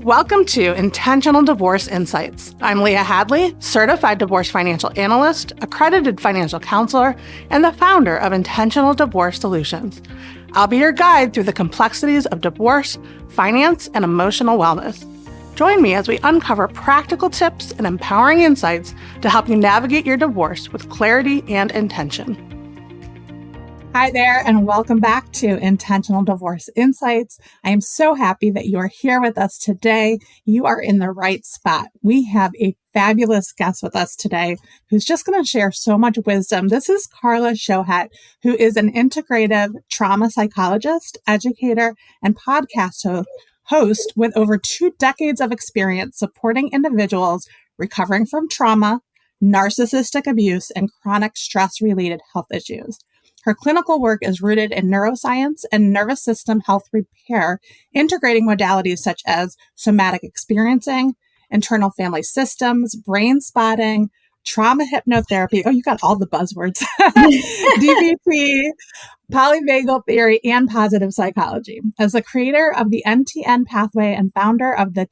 Welcome to Intentional Divorce Insights. I'm Leah Hadley, certified divorce financial analyst, accredited financial counselor, and the founder of Intentional Divorce Solutions. I'll be your guide through the complexities of divorce, finance, and emotional wellness. Join me as we uncover practical tips and empowering insights to help you navigate your divorce with clarity and intention. Hi there, and welcome back to Intentional Divorce Insights. I am so happy that you are here with us today. You are in the right spot. We have a fabulous guest with us today who's just going to share so much wisdom. This is Carla Shohet, who is an integrative trauma psychologist, educator, and podcast host with over 2 decades of experience supporting individuals recovering from trauma, narcissistic abuse, and chronic stress-related health issues. Her clinical work is rooted in neuroscience and nervous system health repair, integrating modalities such as somatic experiencing, internal family systems, brain spotting, trauma hypnotherapy. Oh, you got all the buzzwords. DBT, polyvagal theory, and positive psychology. As the creator of the NTN pathway and founder of the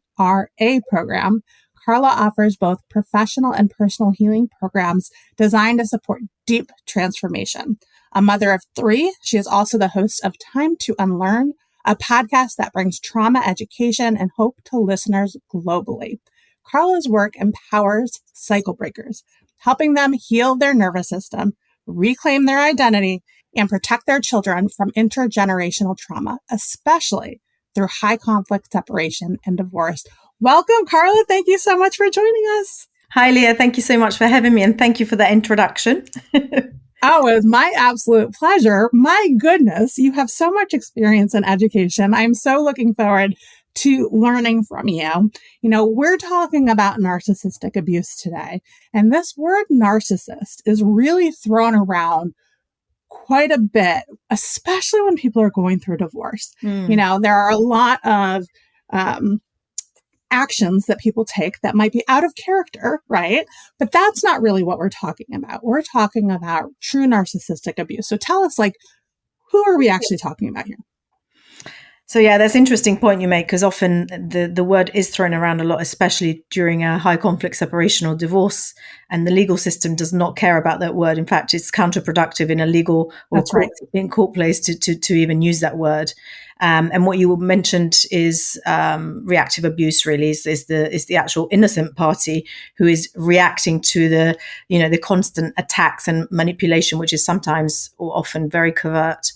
THANARA program, Carla offers both professional and personal healing programs designed to support deep transformation. A mother of 3, she is also the host of Time to Unlearn, a podcast that brings trauma education and hope to listeners globally. Carla's work empowers cycle breakers, helping them heal their nervous system, reclaim their identity, and protect their children from intergenerational trauma, especially through high conflict separation and divorce. Welcome, Carla. Thank you so much for joining us. Hi, Leah. Thank you so much for having me, and thank you for that introduction. Oh, it was my absolute pleasure. My goodness, you have so much experience in education. I'm so looking forward to learning from you. You know, we're talking about narcissistic abuse today, and this word narcissist is really thrown around quite a bit, especially when people are going through divorce. You know, there are a lot of actions that people take that might be out of character, right? But that's not really what we're talking about. We're talking about true narcissistic abuse. So tell us, who are we actually talking about here? So yeah, that's an interesting point you make, because often the word is thrown around a lot, especially during a high conflict separation or divorce, and the legal system does not care about that word. In fact, it's counterproductive in a legal or in court place to even use that word. And what you mentioned is reactive abuse. Really, is the actual innocent party who is reacting to the constant attacks and manipulation, which is sometimes or often very covert.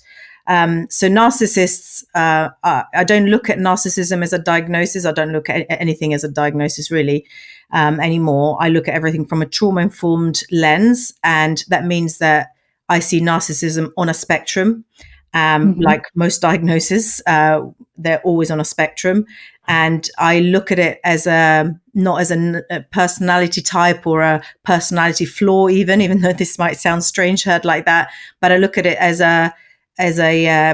So narcissists, I don't look at narcissism as a diagnosis. I don't look at anything as a diagnosis really anymore. I look at everything from a trauma-informed lens, and that means that I see narcissism on a spectrum. Like most diagnoses, they're always on a spectrum. And I look at it as not as a personality type or a personality flaw, even though this might sound strange heard like that. But I look at it as a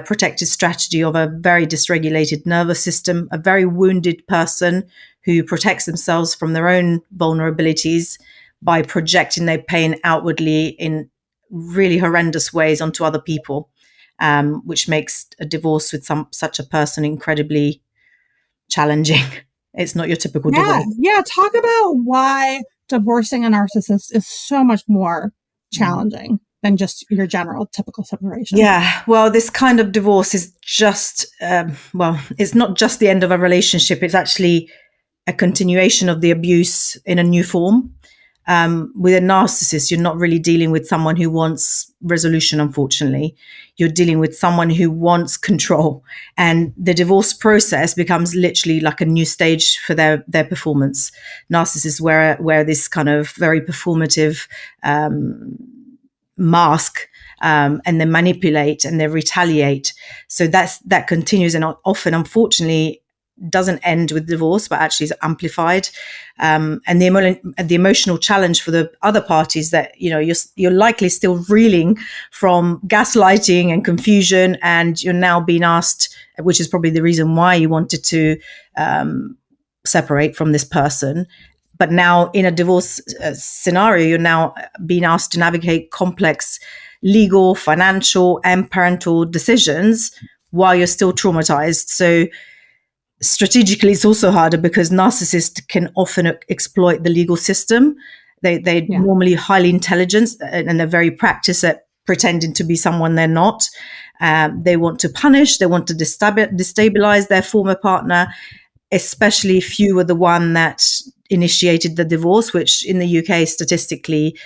protective strategy of a very dysregulated nervous system, a very wounded person who protects themselves from their own vulnerabilities by projecting their pain outwardly in really horrendous ways onto other people, which makes a divorce with such a person incredibly challenging. It's not your typical divorce. Yeah. Talk about why divorcing a narcissist is so much more challenging than just your general typical separation. Yeah, well, this kind of divorce is just, it's not just the end of a relationship. It's actually a continuation of the abuse in a new form. With a narcissist, you're not really dealing with someone who wants resolution, unfortunately. You're dealing with someone who wants control. And the divorce process becomes literally like a new stage for their performance. Narcissists wear this kind of very performative mask, and they manipulate and they retaliate. So that continues, and often, unfortunately, doesn't end with divorce, but actually is amplified. And the emotional challenge for the other parties that, you're likely still reeling from gaslighting and confusion, and you're now being asked, which is probably the reason why you wanted to separate from this person. But now in a divorce scenario, you're now being asked to navigate complex legal, financial, and parental decisions while you're still traumatized. So strategically, it's also harder because narcissists can often exploit the legal system. They're normally highly intelligent and they're very practiced at pretending to be someone they're not. They want to punish, they want to destabilize their former partner, especially if you were the one that initiated the divorce, which in the UK, statistically,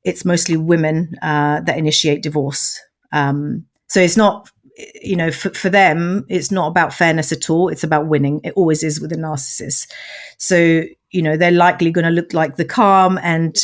it's mostly women that initiate divorce. So it's not, for them, it's not about fairness at all. It's about winning. It always is with a narcissist. So, they're likely going to look like the calm and,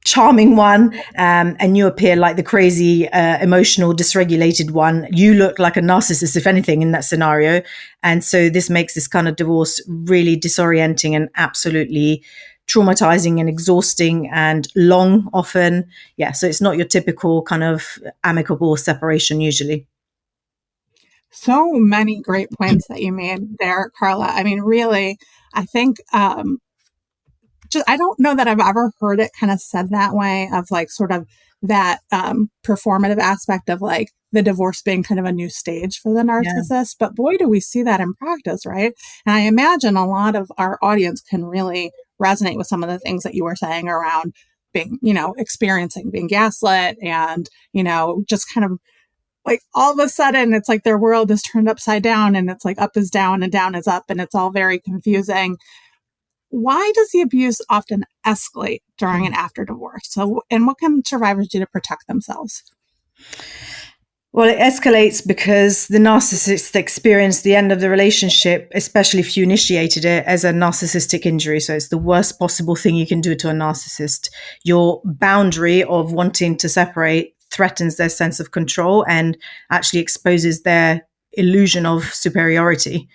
charming one, and you appear like the crazy, emotional, dysregulated one. You look like a narcissist, if anything, in that scenario. And so this makes this kind of divorce really disorienting and absolutely traumatizing and exhausting and long often. Yeah, so it's not your typical kind of amicable separation usually. So many great points that you made there, Carla. I mean, really, I think I don't know that I've ever heard it kind of said that way, of like sort of that performative aspect of like the divorce being kind of a new stage for the narcissist. But boy, do we see that in practice, right? And I imagine a lot of our audience can really resonate with some of the things that you were saying around being, experiencing being gaslit and, just kind of like all of a sudden it's like their world is turned upside down and it's like up is down and down is up and it's all very confusing. Why does the abuse often escalate during and after divorce? So, and what can survivors do to protect themselves? Well, it escalates because the narcissist experience the end of the relationship, especially if you initiated it, as a narcissistic injury. So it's the worst possible thing you can do to a narcissist. Your boundary of wanting to separate threatens their sense of control and actually exposes their illusion of superiority.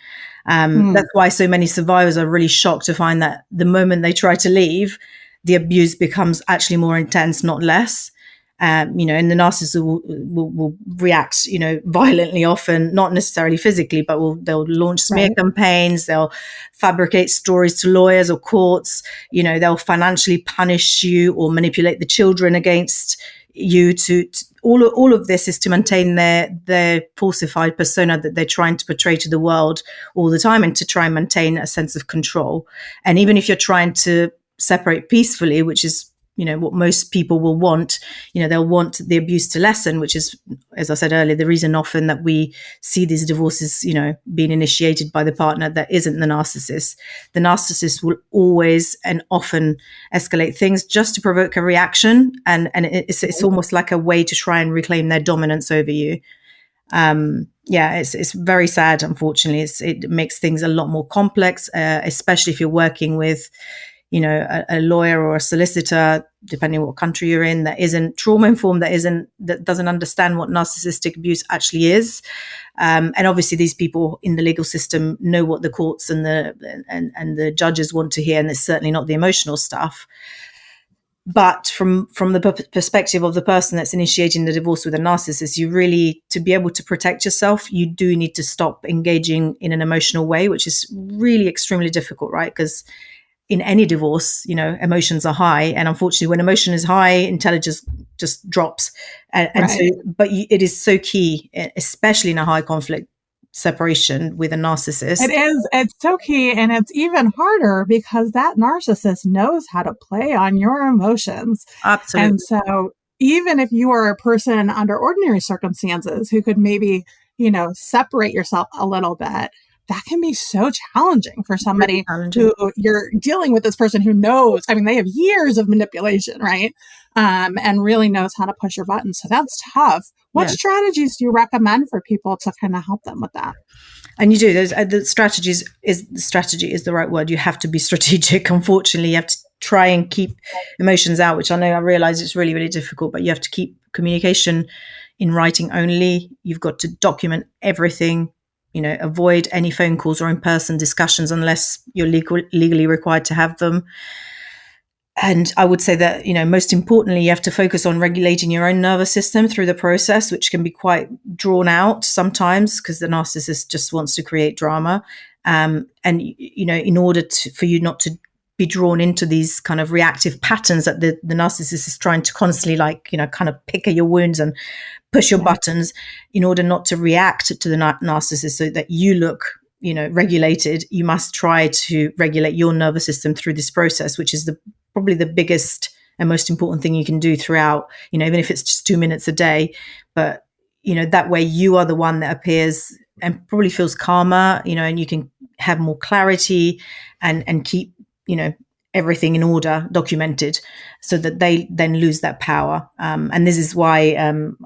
That's why so many survivors are really shocked to find that the moment they try to leave, the abuse becomes actually more intense, not less. And the narcissist will react, violently often, not necessarily physically, but they'll launch smear campaigns, they'll fabricate stories to lawyers or courts, they'll financially punish you or manipulate the children against you. To all of this is to maintain their falsified persona that they're trying to portray to the world all the time, and to try and maintain a sense of control. And even if you're trying to separate peacefully, which is what most people will want, they'll want the abuse to lessen, which is, as I said earlier, the reason often that we see these divorces, being initiated by the partner that isn't the narcissist. The narcissist will always and often escalate things just to provoke a reaction. And it's almost like a way to try and reclaim their dominance over you. It's very sad, unfortunately. It makes things a lot more complex, especially if you're working with a lawyer or a solicitor, depending on what country you're in, that isn't trauma informed, that doesn't understand what narcissistic abuse actually is. And obviously these people in the legal system know what the courts and the judges want to hear, and it's certainly not the emotional stuff. But from the perspective of the person that's initiating the divorce with a narcissist, you really, to be able to protect yourself, you do need to stop engaging in an emotional way, which is really extremely difficult, right? Because in any divorce, emotions are high. And unfortunately, when emotion is high, intelligence just drops. And so, but it is so key, especially in a high conflict separation with a narcissist. It is. It's so key. And it's even harder because that narcissist knows how to play on your emotions. Absolutely. And so even if you are a person under ordinary circumstances who could maybe, separate yourself a little bit, that can be so challenging for somebody who you're dealing with, this person who knows, they have years of manipulation, right? And really knows how to push your buttons. So that's tough. What strategies do you recommend for people to kind of help them with that? And you do. The strategy is the right word. You have to be strategic. Unfortunately, you have to try and keep emotions out, which I realize it's really, really difficult, but you have to keep communication in writing only. You've got to document everything. Avoid any phone calls or in-person discussions unless you're legally required to have them. And I would say that, most importantly, you have to focus on regulating your own nervous system through the process, which can be quite drawn out sometimes because the narcissist just wants to create drama. And, in order for you not to be drawn into these kind of reactive patterns that the narcissist is trying to constantly, like, kind of pick at your wounds and push your buttons in order not to react to the narcissist so that you look, regulated. You must try to regulate your nervous system through this process, which is probably the biggest and most important thing you can do throughout, even if it's just 2 minutes a day. But, that way you are the one that appears and probably feels calmer, and you can have more clarity and keep, everything in order, documented, so that they then lose that power. And this is why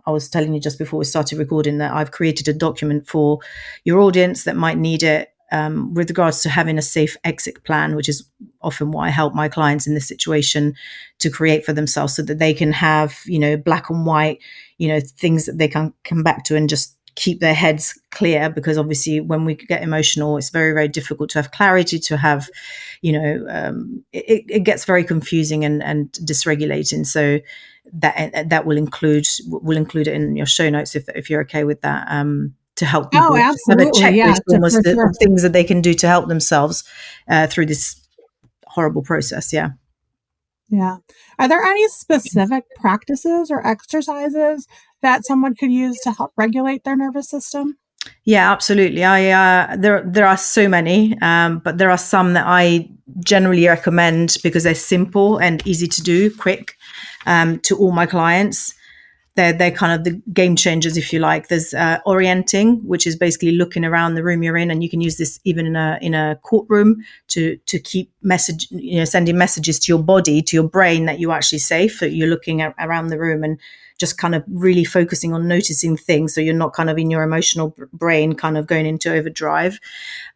I was telling you just before we started recording that I've created a document for your audience that might need it, with regards to having a safe exit plan, which is often what I help my clients in this situation to create for themselves, so that they can have, black and white, things that they can come back to and just keep their heads clear. Because obviously when we get emotional, it's very, very difficult to have clarity, to have, it gets very confusing and dysregulating. So that will include it in your show notes if you're okay with that, to help people have a checklist, almost of things that they can do to help themselves through this horrible process. Yeah. Are there any specific practices or exercises that someone could use to help regulate their nervous system? Yeah, absolutely. There are so many, but there are some that I generally recommend because they're simple and easy to do, quick, to all my clients. They're kind of the game changers, if you like. There's orienting, which is basically looking around the room you're in, and you can use this even in a courtroom to keep sending messages to your body, to your brain, that you're actually safe. That you're looking around the room and just kind of really focusing on noticing things, so you're not kind of in your emotional brain kind of going into overdrive.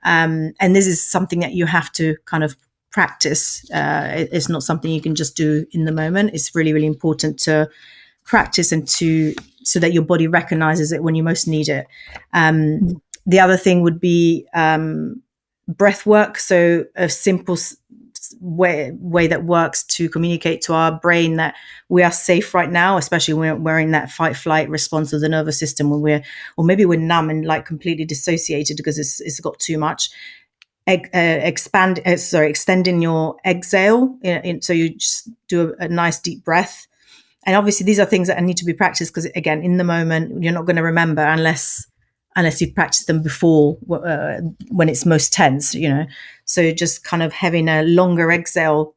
And this is something that you have to kind of practice. It's not something you can just do in the moment. It's really, really important to practice and so that your body recognizes it when you most need it. The other thing would be breath work. So a simple way that works to communicate to our brain that we are safe right now, especially when we're in that fight flight response of the nervous system, or maybe we're numb and like completely dissociated because it's got too much. Extending your exhale. So you just do a nice deep breath. And obviously these are things that need to be practiced because, again, in the moment, you're not going to remember unless you've practiced them before, when it's most tense, So just kind of having a longer exhale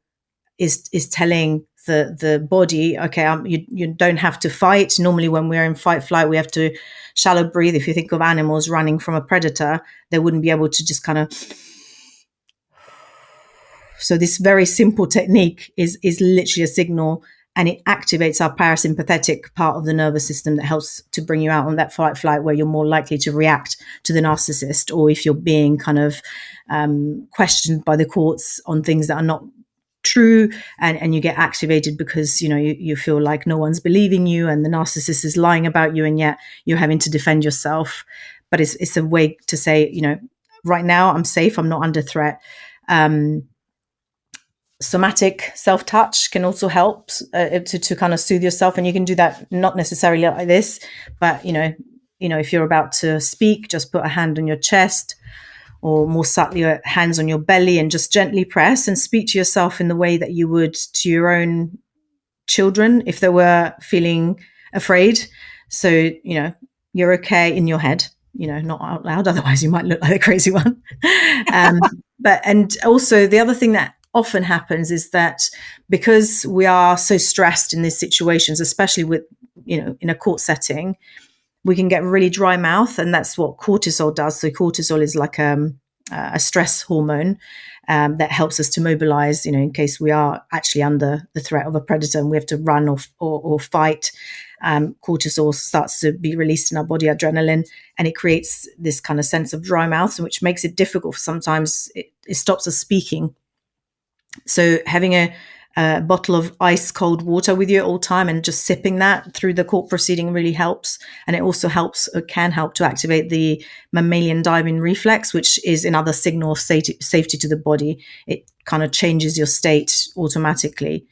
is telling the body, okay, you don't have to fight. Normally when we're in fight flight, we have to shallow breathe. If you think of animals running from a predator, they wouldn't be able to just kind of. So this very simple technique is literally a signal, and it activates our parasympathetic part of the nervous system that helps to bring you out on that fight flight where you're more likely to react to the narcissist, or if you're being kind of questioned by the courts on things that are not true, and you get activated because you feel like no one's believing you and the narcissist is lying about you, and yet you're having to defend yourself. But it's a way to say, right now I'm safe, I'm not under threat. Somatic self-touch can also help to kind of soothe yourself, and you can do that not necessarily like this, but if you're about to speak, just put a hand on your chest, or more subtly, hands on your belly, and just gently press and speak to yourself in the way that you would to your own children if they were feeling afraid. So you're okay in your head, not out loud, otherwise you might look like a crazy one. And also the other thing that often happens is that because we are so stressed in these situations, especially with, in a court setting, we can get really dry mouth, and that's what cortisol does. So cortisol is like a stress hormone that helps us to mobilize, in case we are actually under the threat of a predator and we have to run or fight. Cortisol starts to be released in our body, adrenaline, and it creates this kind of sense of dry mouth, which makes it difficult. Sometimes it stops us speaking. So having a bottle of ice cold water with you at all time and just sipping that through the court proceeding really helps. And it also can help to activate the mammalian diving reflex, which is another signal of safety to the body. It kind of changes your state automatically.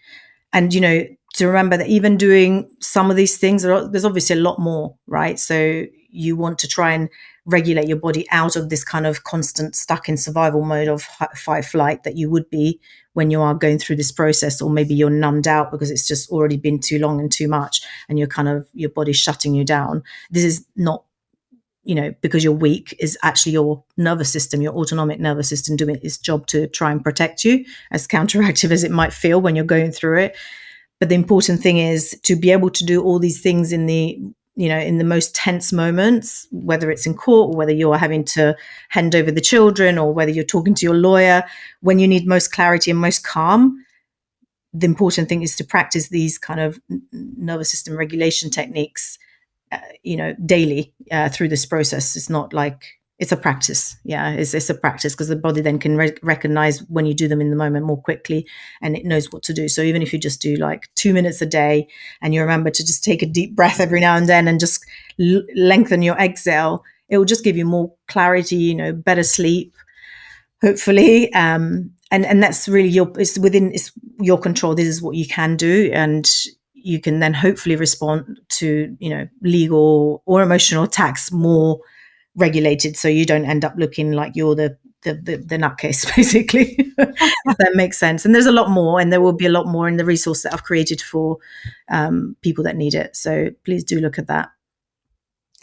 And, to remember that even doing some of these things, there's obviously a lot more, right? So, you want to try and regulate your body out of this kind of constant stuck in survival mode of fight flight that you would be when you are going through this process, or maybe you're numbed out because it's just already been too long and too much and your body's shutting you down. This is not, because you're weak, is actually your nervous system, your autonomic nervous system doing its job to try and protect you, as counteractive as it might feel when you're going through it. But the important thing is to be able to do all these things in the most tense moments, whether it's in court or whether you're having to hand over the children or whether you're talking to your lawyer, when you need most clarity and most calm. The important thing is to practice these kind of nervous system regulation techniques, daily through this process. It's not like, it's a practice. Yeah, it's a practice, because the body then can recognize when you do them in the moment more quickly, and it knows what to do. So even if you just do like 2 minutes a day and you remember to just take a deep breath every now and then and just lengthen your exhale, it will just give you more clarity, better sleep, hopefully. And that's really it's your control. This is what you can do. And you can then hopefully respond to, legal or emotional attacks more regulated, so you don't end up looking like you're the nutcase, basically. If that makes sense. And there's a lot more, and there will be a lot more in the resource that I've created for people that need it. So please do look at that.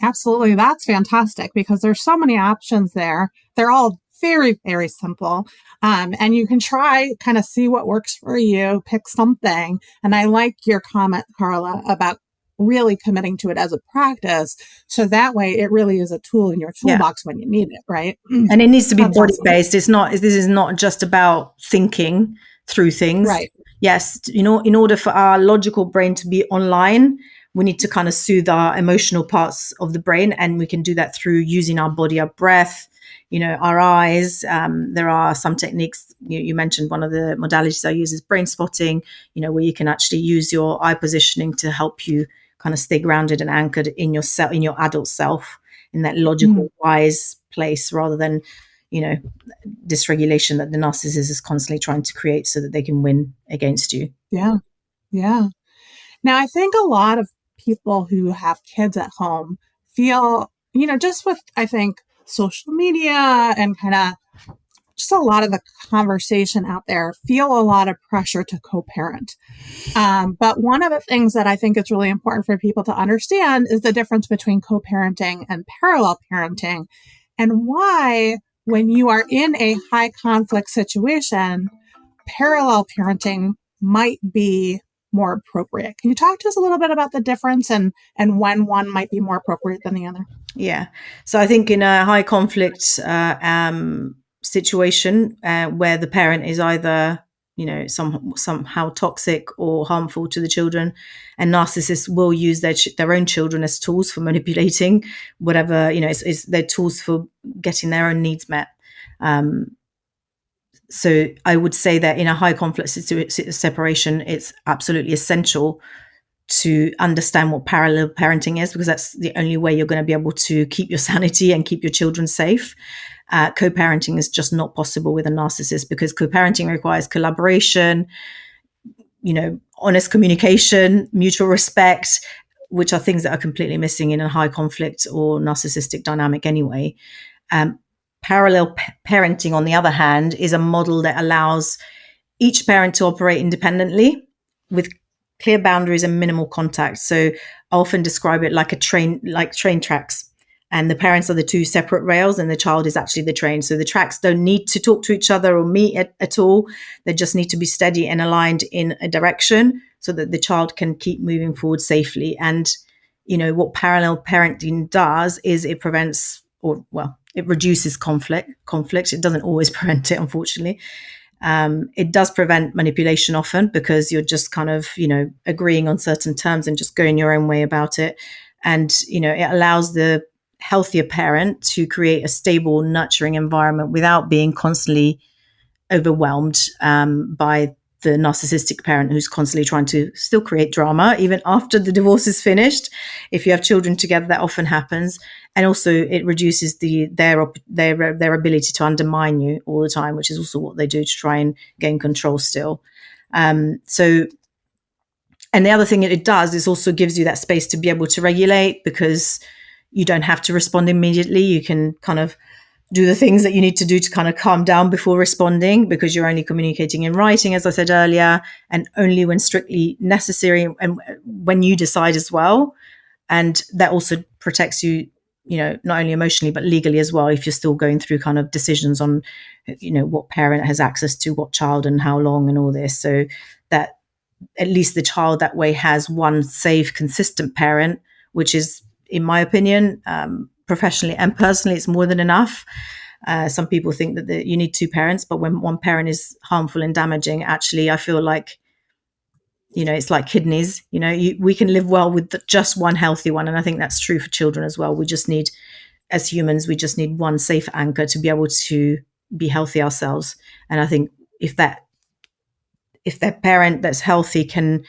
Absolutely. That's fantastic, because there's so many options there. They're all very, very simple. And you can try, kind of see what works for you, pick something. And I like your comment, Carla, about really committing to it as a practice. So that way it really is a tool in your toolbox when you need it, right? And it needs to be body-based. Awesome. This is not just about thinking through things. Right. Yes. In order for our logical brain to be online, we need to kind of soothe our emotional parts of the brain. And we can do that through using our body, our breath, our eyes. There are some techniques. You mentioned one of the modalities I use is brain spotting, where you can actually use your eye positioning to help you kind of stay grounded and anchored in yourself, in your adult self, in that logical, wise place, rather than, dysregulation that the narcissist is constantly trying to create so that they can win against you. Yeah. Yeah. Now, I think a lot of people who have kids at home feel, just with, I think, social media and kind of just a lot of the conversation out there, feel a lot of pressure to co-parent. But one of the things that I think is really important for people to understand is the difference between co-parenting and parallel parenting, and why, when you are in a high conflict situation, parallel parenting might be more appropriate. Can you talk to us a little bit about the difference and when one might be more appropriate than the other? Yeah. So I think in a high conflict situation where the parent is either, somehow toxic or harmful to the children, and narcissists will use their own children as tools for manipulating whatever, it's their tools for getting their own needs met. So I would say that in a high conflict separation, it's absolutely essential to understand what parallel parenting is, because that's the only way you're going to be able to keep your sanity and keep your children safe. Co-parenting is just not possible with a narcissist, because co-parenting requires collaboration, honest communication, mutual respect, which are things that are completely missing in a high conflict or narcissistic dynamic anyway. Parallel parenting, on the other hand, is a model that allows each parent to operate independently with clear boundaries and minimal contact. So I often describe it like train tracks, and the parents are the two separate rails and the child is actually the train. So the tracks don't need to talk to each other or meet at all. They just need to be steady and aligned in a direction so that the child can keep moving forward safely. And, what parallel parenting does is it prevents, it reduces conflict. It doesn't always prevent it, unfortunately. It does prevent manipulation often, because you're just kind of, agreeing on certain terms and just going your own way about it. And, it allows the healthier parent to create a stable, nurturing environment without being constantly overwhelmed by the narcissistic parent who's constantly trying to still create drama even after the divorce is finished. If you have children together, that often happens. And also it reduces their ability to undermine you all the time, which is also what they do to try and gain control still. And the other thing it does is also gives you that space to be able to regulate, because you don't have to respond immediately. You can kind of do the things that you need to do to kind of calm down before responding, because you're only communicating in writing, as I said earlier, and only when strictly necessary and when you decide as well. And that also protects you, not only emotionally, but legally as well, if you're still going through kind of decisions on, what parent has access to what child and how long and all this. So that at least the child that way has one safe, consistent parent, which is, in my opinion, professionally and personally, it's more than enough. Some people think that you need two parents, but when one parent is harmful and damaging, actually, I feel like, it's like kidneys. We can live well with just one healthy one. And I think that's true for children as well. We just need, as humans, we just need one safe anchor to be able to be healthy ourselves. And I think if that parent that's healthy can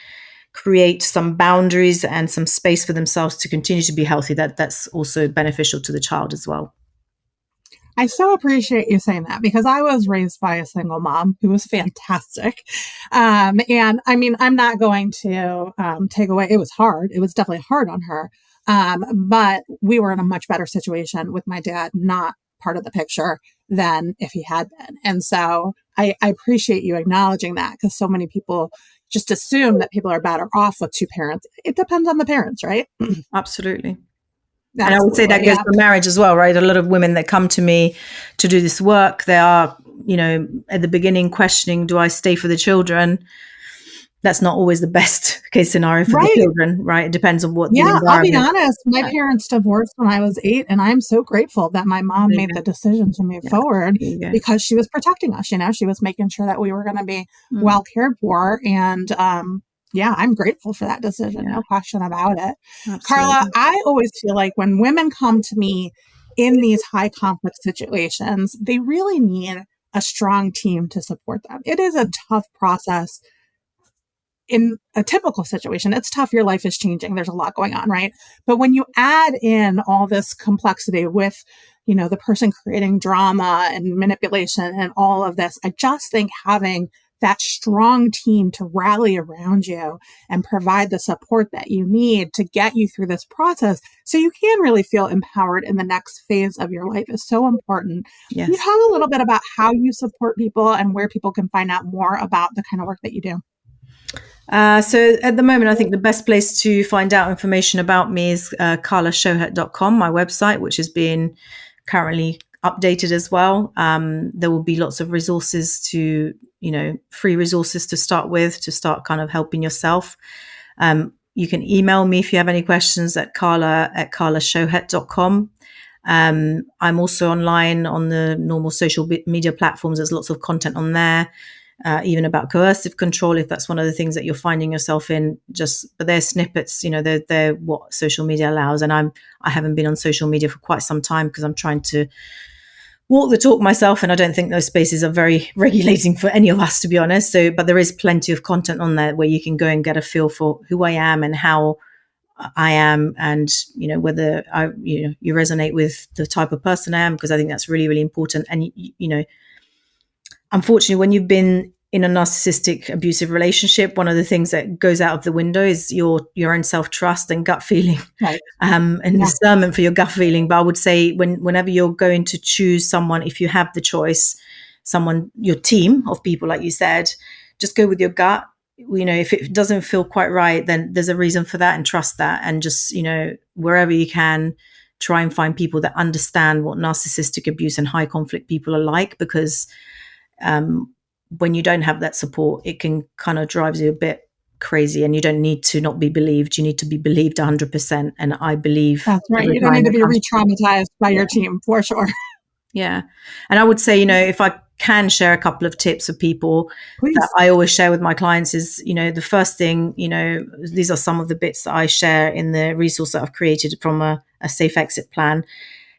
create some boundaries and some space for themselves to continue to be healthy, that's also beneficial to the child as well. I so appreciate you saying that, because I was raised by a single mom who was fantastic. And I mean, I'm not going to take away, it was hard. It was definitely hard on her. But we were in a much better situation with my dad not part of the picture than if he had been. And so I appreciate you acknowledging that, because so many people just assume that people are better off with two parents. It depends on the parents, right? Absolutely. And I would say that goes for marriage as well, right? A lot of women that come to me to do this work, they are, at the beginning questioning, do I stay for the children? That's not always the best case scenario for the children, right? It depends on what the environment. I'll be honest. My parents divorced when I was 8, and I'm so grateful that my mom made the decision to move forward, because she was protecting us. She was making sure that we were going to be well cared for. And I'm grateful for that decision. No question about it. Absolutely. Carla, I always feel like when women come to me in these high conflict situations, they really need a strong team to support them. It is a tough process. In a typical situation, it's tough. Your life is changing. There's a lot going on, right? But when you add in all this complexity with, the person creating drama and manipulation and all of this, I just think having that strong team to rally around you and provide the support that you need to get you through this process so you can really feel empowered in the next phase of your life is so important. Yes. Can you talk a little bit about how you support people and where people can find out more about the kind of work that you do? So at the moment, I think the best place to find out information about me is carlashohet.com, my website, which is being currently updated as well. There will be lots of resources to, free resources to start with, to start kind of helping yourself. You can email me if you have any questions at carlashohet.com. I'm also online on the normal social media platforms. There's lots of content on there. Even about coercive control, if that's one of the things that you're finding yourself in, but they're snippets, they're what social media allows. And I haven't been on social media for quite some time because I'm trying to walk the talk myself. And I don't think those spaces are very regulating for any of us, to be honest. But there is plenty of content on there where you can go and get a feel for who I am and how I am, and, whether you resonate with the type of person I am, because I think that's really, really important. And, unfortunately, when you've been in a narcissistic abusive relationship, one of the things that goes out of the window is your own self-trust and gut feeling, right. And discernment for your gut feeling. But I would say whenever you're going to choose someone, if you have the choice, your team of people, like you said, just go with your gut. If it doesn't feel quite right, then there's a reason for that, and trust that. And just, wherever you can, try and find people that understand what narcissistic abuse and high conflict people are like, because when you don't have that support, it can kind of drive you a bit crazy, and you don't need to not be believed. You need to be believed 100%. And I believe that's right. You don't need to be re-traumatized by your team, for sure. Yeah. And I would say, if I can share a couple of tips for people, please, that I always share with my clients is, the first thing, these are some of the bits that I share in the resource that I've created from a safe exit plan.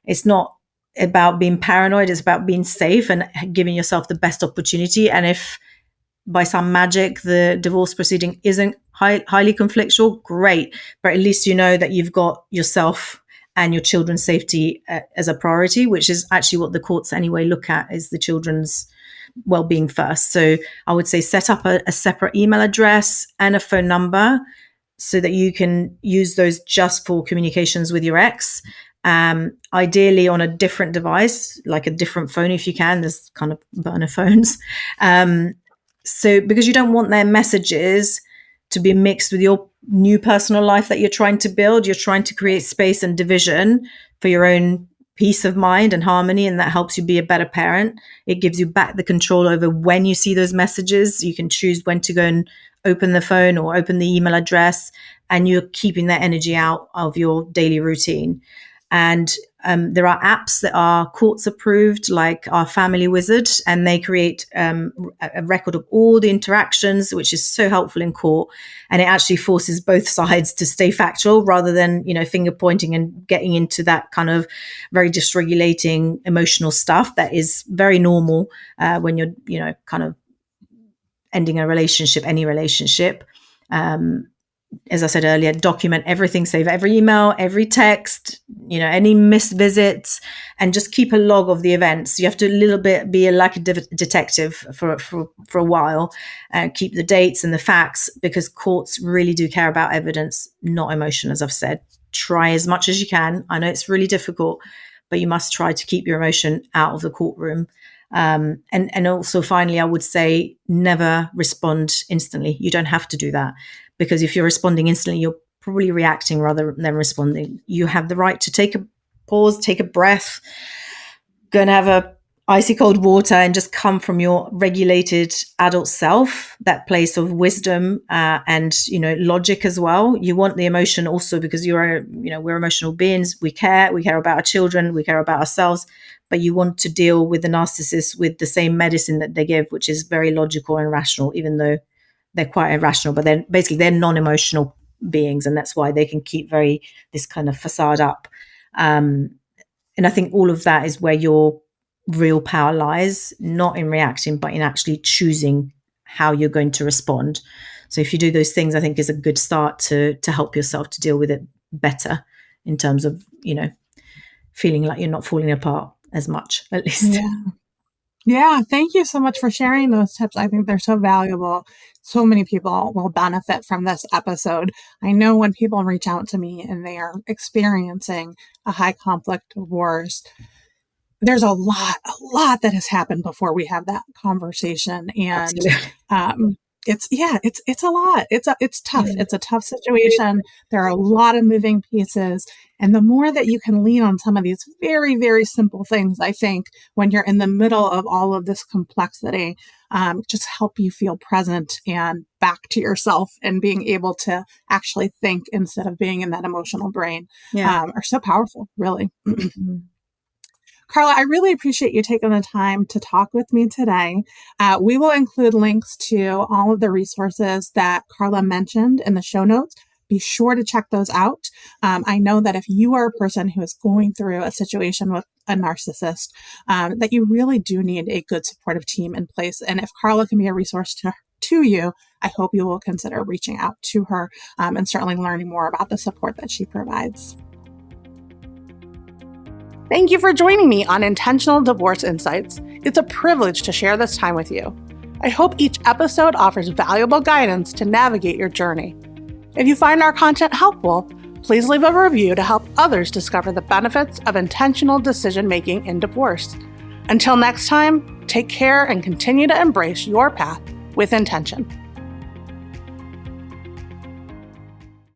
It's not about being paranoid, it's about being safe and giving yourself the best opportunity. And if by some magic the divorce proceeding isn't highly conflictual, great, but at least you know that you've got yourself and your children's safety as a priority, which is actually what the courts anyway look at, is the children's well-being first. So I would say set up a separate email address and a phone number so that you can use those just for communications with your ex. ideally on a different device, like a different phone if you can. There's kind of burner phones. So because you don't want their messages to be mixed with your new personal life that you're trying to build. You're trying to create space and division for your own peace of mind and harmony, and that helps you be a better parent. It gives you back the control over when you see those messages. You can choose when to go and open the phone or open the email address, and you're keeping that energy out of your daily routine. And there are apps that are courts approved, like our Family Wizard, and they create a record of all the interactions, which is so helpful in court. And it actually forces both sides to stay factual rather than, finger pointing and getting into that kind of very dysregulating emotional stuff that is very normal when you're, kind of ending a relationship, any relationship. As I said earlier, document everything, save every email, every text, any missed visits, and just keep a log of the events. You have to a little bit be like a detective for a while, and keep the dates and the facts, because courts really do care about evidence, not emotion, as I've said. Try as much as you can. I know it's really difficult, but you must try to keep your emotion out of the courtroom. And also, finally, I would say never respond instantly. You don't have to do that, because if you're responding instantly, you're probably reacting rather than responding. You have the right to take a pause, take a breath, go and have a icy cold water, and just come from your regulated adult self, that place of wisdom and logic as well. You want the emotion also because we're emotional beings. We care about our children, we care about ourselves, but you want to deal with the narcissist with the same medicine that they give, which is very logical and rational, even though they're quite irrational, but they're non-emotional beings, and that's why they can keep this kind of facade up. And I think all of that is where your real power lies, not in reacting, but in actually choosing how you're going to respond. So if you do those things, I think is a good start to help yourself to deal with it better, in terms of, feeling like you're not falling apart as much, at least. Yeah. Thank you so much for sharing those tips. I think they're so valuable. So many people will benefit from this episode. I know when people reach out to me and they are experiencing a high conflict divorce, there's a lot that has happened before we have that conversation. And it's a lot. It's tough. It's a tough situation. There are a lot of moving pieces. And the more that you can lean on some of these very, very simple things, I think, when you're in the middle of all of this complexity, just help you feel present and back to yourself, and being able to actually think instead of being in that emotional brain, are so powerful, really. Carla, I really appreciate you taking the time to talk with me today. We will include links to all of the resources that Carla mentioned in the show notes. Be sure to check those out. I know that if you are a person who is going through a situation with a narcissist, that you really do need a good supportive team in place. And if Carla can be a resource to you, I hope you will consider reaching out to her and certainly learning more about the support that she provides. Thank you for joining me on Intentional Divorce Insights. It's a privilege to share this time with you. I hope each episode offers valuable guidance to navigate your journey. If you find our content helpful, please leave a review to help others discover the benefits of intentional decision-making in divorce. Until next time, take care and continue to embrace your path with intention.